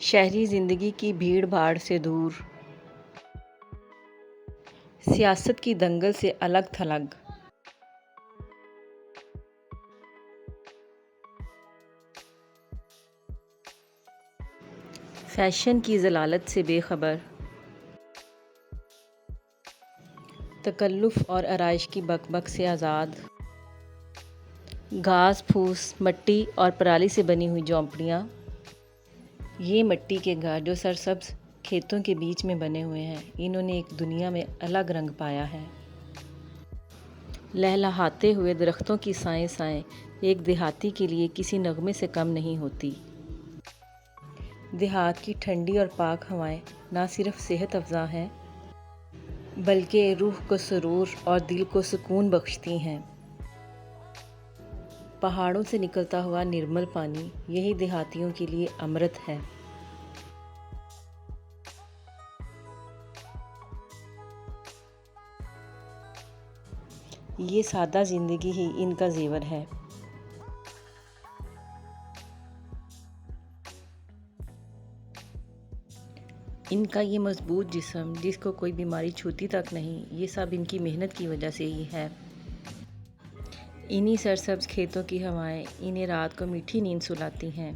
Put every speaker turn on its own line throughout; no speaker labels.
شہری زندگی کی بھیڑ بھاڑ سے دور، سیاست کی دنگل سے الگ تھلگ، فیشن کی ضلالت سے بے خبر، تکلف اور آرائش کی بک بک سے آزاد، گھاس پھوس، مٹی اور پرالی سے بنی ہوئی جھونپڑیاں، یہ مٹی کے گھر جو سرسبز کھیتوں کے بیچ میں بنے ہوئے ہیں، انہوں نے ایک دنیا میں الگ رنگ پایا ہے۔ لہلہاتے ہوئے درختوں کی سائیں سائیں ایک دیہاتی کے لیے کسی نغمے سے کم نہیں ہوتی۔ دیہات کی ٹھنڈی اور پاک ہوائیں نہ صرف صحت افزا ہیں بلکہ روح کو سرور اور دل کو سکون بخشتی ہیں۔ پہاڑوں سے نکلتا ہوا نرمل پانی یہی دیہاتیوں کے لیے امرت ہے۔ یہ سادہ زندگی ہی ان کا زیور ہے۔ ان کا یہ مضبوط جسم جس کو کوئی بیماری چھوتی تک نہیں، یہ سب ان کی محنت کی وجہ سے ہی ہے۔ انہی سرسبز کھیتوں کی ہوائیں انہیں رات کو میٹھی نیند سلاتی ہیں۔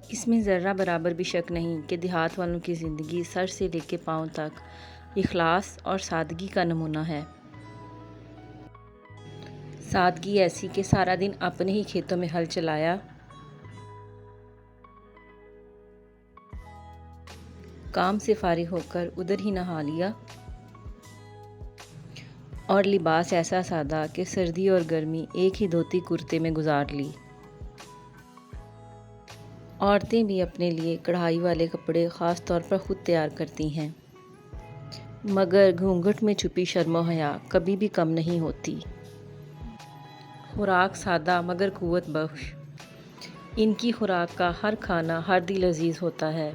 اس میں ذرہ برابر بھی شک نہیں کہ دیہات والوں کی زندگی سر سے لے کے پاؤں تک اخلاص اور سادگی کا نمونہ ہے۔ سادگی ایسی کہ سارا دن اپنے ہی کھیتوں میں ہل چلایا، کام سے فارغ ہو کر ادھر ہی نہا لیا، اور لباس ایسا سادہ کہ سردی اور گرمی ایک ہی دھوتی کرتے میں گزار لی۔ عورتیں بھی اپنے لیے کڑھائی والے کپڑے خاص طور پر خود تیار کرتی ہیں، مگر گھونگھٹ میں چھپی شرم و حیا کبھی بھی کم نہیں ہوتی۔ خوراک سادہ مگر قوت بخش، ان کی خوراک کا ہر کھانا ہر دل عزیز ہوتا ہے۔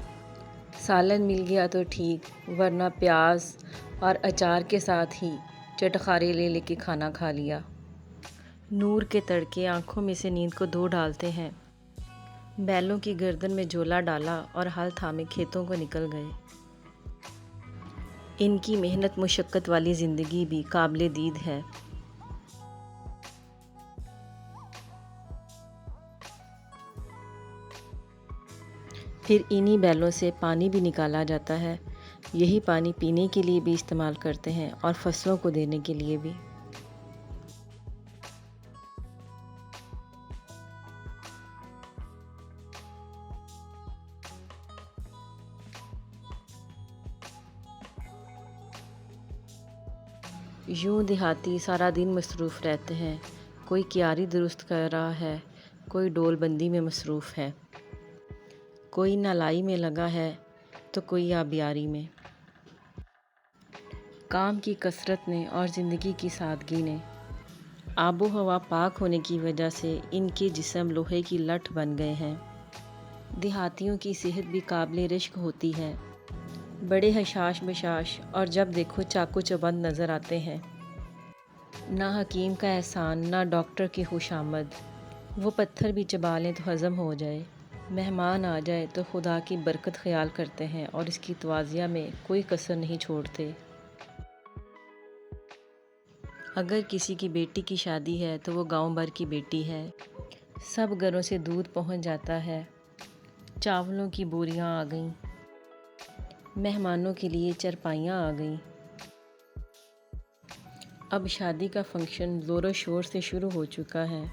سالن مل گیا تو ٹھیک، ورنہ پیاز اور اچار کے ساتھ ہی چٹخارے لے لے کے کھانا کھا لیا۔ نور کے تڑکے آنکھوں میں سے نیند کو دھو ڈالتے ہیں۔ بیلوں کی گردن میں جھولا ڈالا اور ہل تھامے کھیتوں کو نکل گئے۔ ان کی محنت مشقت والی زندگی بھی قابل دید ہے۔ پھر انہی بیلوں سے پانی بھی نکالا جاتا ہے۔ یہی پانی پینے کے لیے بھی استعمال کرتے ہیں اور فصلوں کو دینے کے لیے بھی۔ یوں دیہاتی سارا دن مصروف رہتے ہیں، کوئی کیاری درست کر رہا ہے، کوئی ڈول بندی میں مصروف ہے، کوئی نالائی میں لگا ہے تو کوئی آبیاری میں۔ کام کی کثرت نے اور زندگی کی سادگی نے، آب و ہوا پاک ہونے کی وجہ سے ان کے جسم لوہے کی لٹھ بن گئے ہیں۔ دیہاتیوں کی صحت بھی قابل رشک ہوتی ہے، بڑے حشاش بشاش اور جب دیکھو چاقو چوبند نظر آتے ہیں۔ نہ حکیم کا احسان، نہ ڈاکٹر کی خوشامد، وہ پتھر بھی چبا لیں تو ہضم ہو جائے۔ مہمان آ جائے تو خدا کی برکت خیال کرتے ہیں اور اس کی توازیہ میں کوئی کسر نہیں چھوڑتے۔ اگر کسی کی بیٹی کی شادی ہے تو وہ گاؤں بھر کی بیٹی ہے۔ سب گھروں سے دودھ پہنچ جاتا ہے، چاولوں کی بوریاں آ گئیں، مہمانوں کے لیے چرپائیاں آ گئیں۔ اب شادی کا فنکشن زور و شور سے شروع ہو چکا ہے،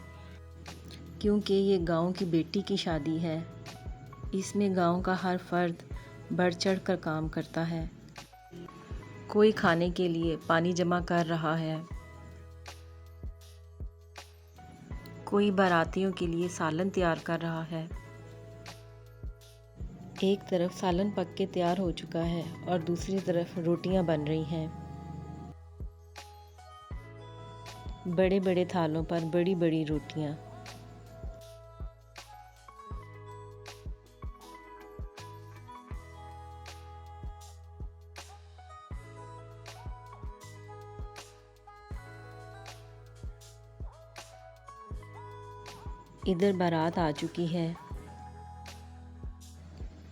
کیونکہ یہ گاؤں کی بیٹی کی شادی ہے۔ اس میں گاؤں کا ہر فرد بڑھ چڑھ کر کام کرتا ہے۔ کوئی کھانے کے لیے پانی جمع کر رہا ہے، کوئی باراتیوں کے لیے سالن تیار کر رہا ہے۔ ایک طرف سالن پک کے تیار ہو چکا ہے اور دوسری طرف روٹیاں بن رہی ہیں۔ بڑے بڑے تھالوں پر بڑی بڑی روٹیاں۔ ادھر بارات آ چکی ہے،